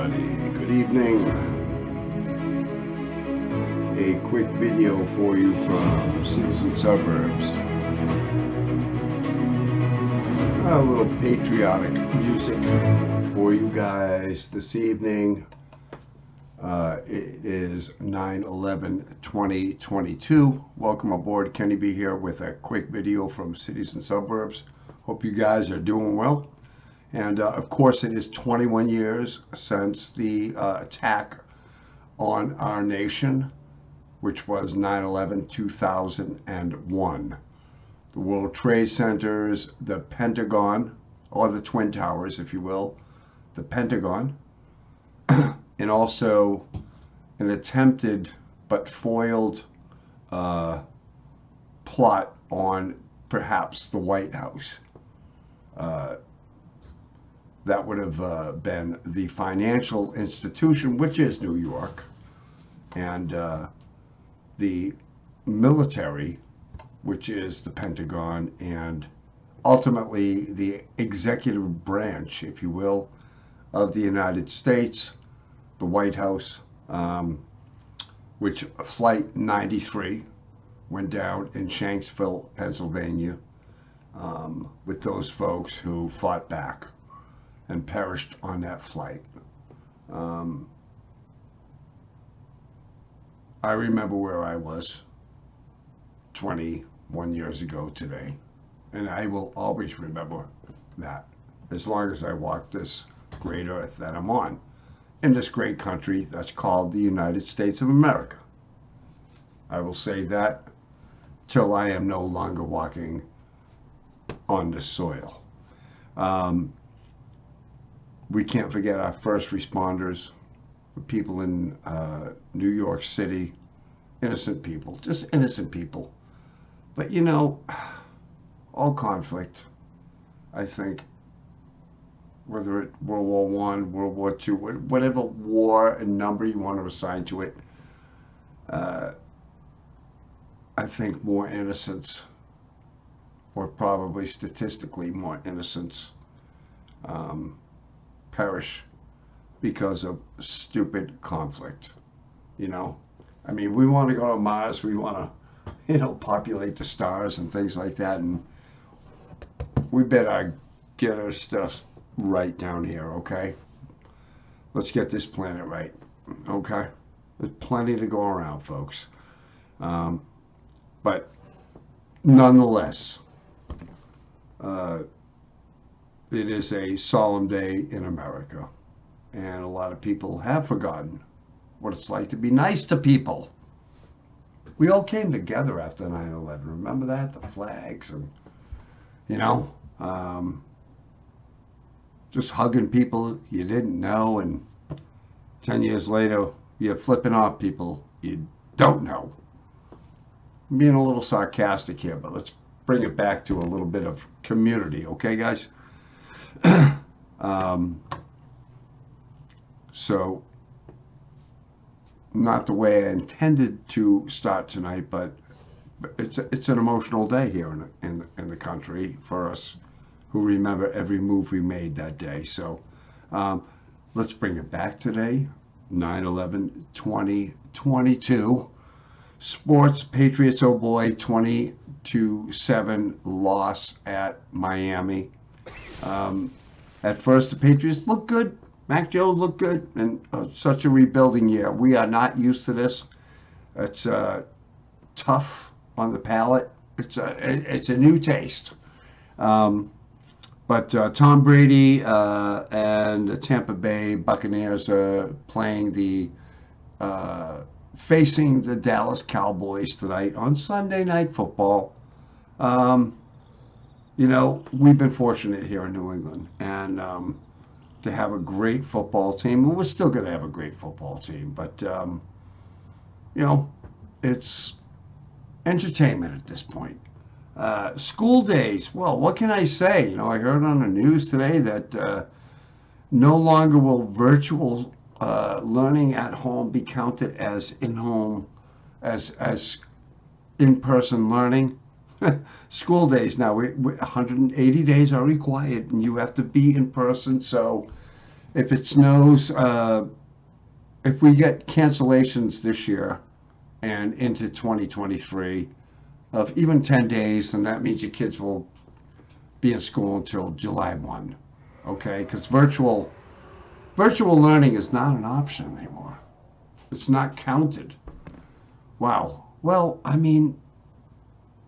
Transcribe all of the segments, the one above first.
everybody. Good evening. A quick video for you from cities and suburbs. A little patriotic music for you guys this evening. It is 9/11/2022. Welcome aboard. Kenny B here with a quick video from cities and suburbs. Hope you guys are doing well. And of course, it is 21 years since the attack on our nation, which was 9/11/2001. The World Trade Centers, the Pentagon, or the Twin Towers, if you will, the Pentagon, and also an attempted but foiled plot on perhaps the White House. That would have been the financial institution, which is New York, and the military, which is the Pentagon, and ultimately the executive branch, if you will, of the United States, the White House, which Flight 93 went down in Shanksville, Pennsylvania, with those folks who fought back and perished on that flight. I remember where I was 21 years ago today, and I will always remember that as long as I walk this great earth that I'm on, in this great country that's called the United States of America. I will say that till I am no longer walking on this soil. We can't forget our first responders, the people in New York City, innocent people, just innocent people. But you know, all conflict, I think, whether it's World War I, World War II, whatever war and number you want to assign to it, I think more innocents, or probably statistically more innocents, perish because of stupid conflict. You know, I mean, we want to go to Mars, we want to, populate the stars and things like that, and we better get our stuff right down here, okay? Let's get this planet right, okay? There's plenty to go around, folks. But nonetheless, it is a solemn day in America, and a lot of people have forgotten what it's like to be nice to people. We all came together after 9/11. Remember that? The flags and, just hugging people you didn't know, and 10 years later, you're flipping off people you don't know. I'm being a little sarcastic here, but let's bring it back to a little bit of community, okay, guys? So, not the way I intended to start tonight, but it's an emotional day here in the country for us who remember every move we made that day. So, let's bring it back today, 9/11/2022. Sports, Patriots, oh boy, 20-7 loss at Miami. At first, the Patriots looked good. Mac Jones looked good, and such a rebuilding year. We are not used to this. It's tough on the palate. It's a new taste. But Tom Brady and the Tampa Bay Buccaneers are playing facing the Dallas Cowboys tonight on Sunday Night Football. We've been fortunate here in New England, and to have a great football team. And we're still going to have a great football team, but it's entertainment at this point. School days, well, what can I say? I heard on the news today that no longer will virtual learning at home be counted as in-home, as in-person learning. School days now, 180 days are required, and you have to be in person. So if it snows, if we get cancellations this year and into 2023 of even 10 days, then that means your kids will be in school until July 1. Okay? Because virtual learning is not an option anymore. It's not counted. Wow. Well, I mean,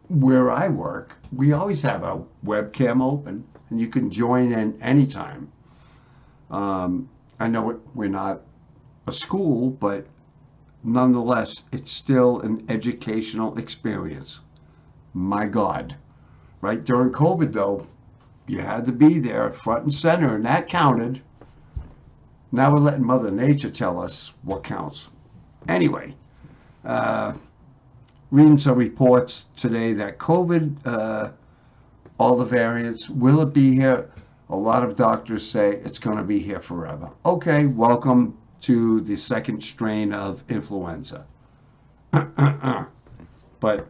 where I work, we always have a webcam open and you can join in anytime. I know we're not a school, but nonetheless, it's still an educational experience. My God. Right? During COVID, though, you had to be there front and center, and that counted. Now we're letting Mother Nature tell us what counts. Anyway, reading some reports today that COVID, all the variants, will it be here? A lot of doctors say it's going to be here forever. Okay, welcome to the second strain of influenza. But,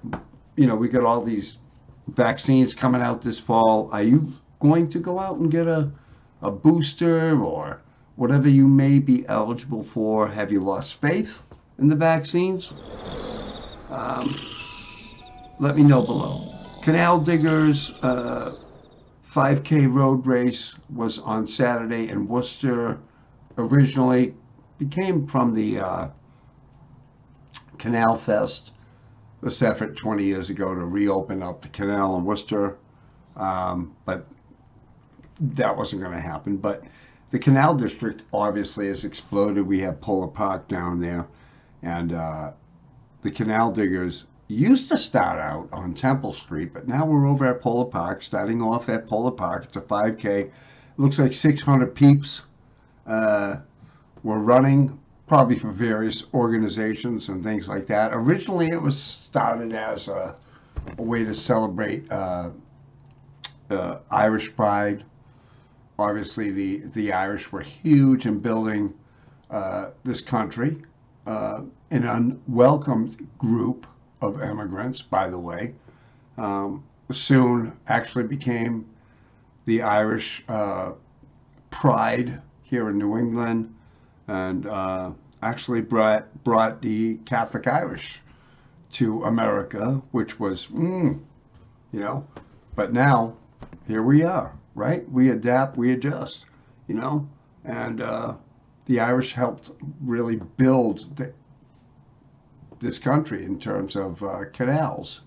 we got all these vaccines coming out this fall. Are you going to go out and get a booster or whatever you may be eligible for? Have you lost faith in the vaccines? Let me know below. Canal Diggers 5K road race was on Saturday in Worcester. Originally became from the Canal Fest, this effort 20 years ago to reopen up the canal in Worcester, but that wasn't going to happen. But the Canal District obviously has exploded. We have Polar Park down there, and the Canal Diggers used to start out on Temple Street, but now we're over at Polar Park, starting off at Polar Park. It's a 5K. It looks like 600 peeps were running, probably for various organizations and things like that. Originally, it was started as a way to celebrate Irish pride. Obviously, the Irish were huge in building this country. An unwelcomed group of immigrants, by the way, soon actually became the Irish pride here in New England, and actually brought the Catholic Irish to America, which was, but now here we are, right? We adapt, we adjust, and the Irish helped really build this country in terms of canals.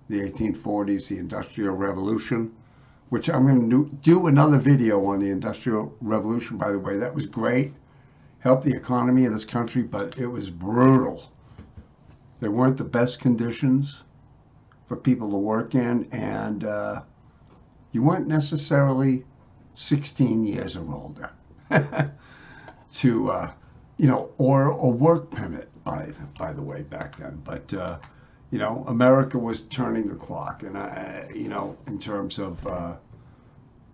The 1840s, the Industrial Revolution, which I'm going to do another video on the Industrial Revolution, by the way. That was great. Helped the economy of this country, but it was brutal. There weren't the best conditions for people to work in, and you weren't necessarily 16 years or older to, or a work permit, by the way, back then. But, America was turning the clock, and, in terms of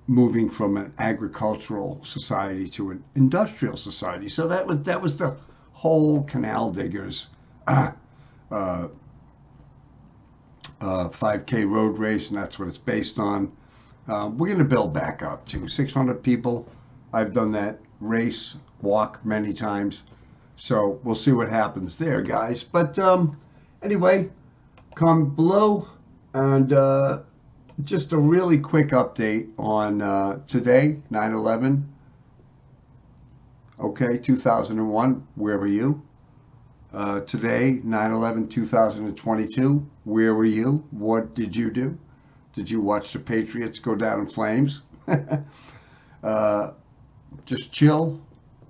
moving from an agricultural society to an industrial society. So that was the whole Canal Diggers 5K road race, and that's what it's based on. We're going to build back up to 600 people. I've done that race walk many times, so we'll see what happens there, guys. But anyway, comment below, and just a really quick update on today, 9/11. Okay, 2001, where were you? Today, 9/11, 2022, where were you? What did you do? Did you watch the Patriots go down in flames? Just chill,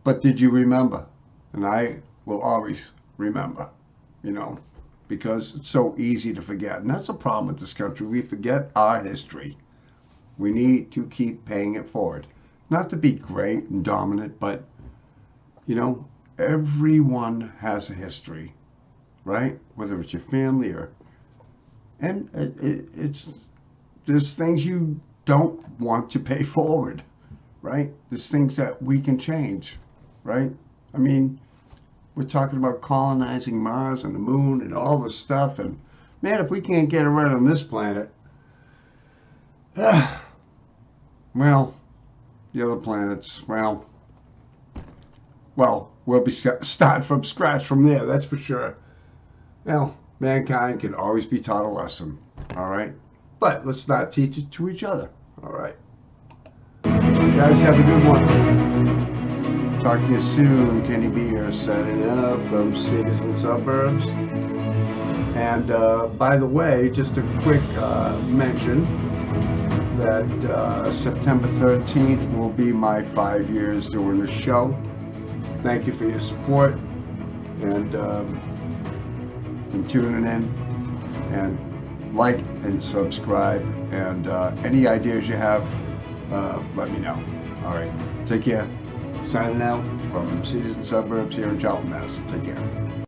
but did you remember? And I will always remember, because it's so easy to forget. And that's the problem with this country. We forget our history. We need to keep paying it forward. Not to be great and dominant, but, everyone has a history, right? Whether it's your family and there's things you don't want to pay forward, right? There's things that we can change, right? I mean, we're talking about colonizing Mars and the moon and all this stuff. And man, if we can't get it right on this planet, well, the other planets, well, well, we'll be start from scratch from there, that's for sure. Well, mankind can always be taught a lesson, all right? But let's not teach it to each other, all right? You guys have a good one. Talk to you soon. Kenny B here, signing out from cities and suburbs. And by the way, just a quick mention that September 13th will be my 5 years doing the show. Thank you for your support and tuning in, and like and subscribe, and any ideas you have, let me know. All right, take care. Signing out from cities and suburbs here in Charlton, Mass. Take care.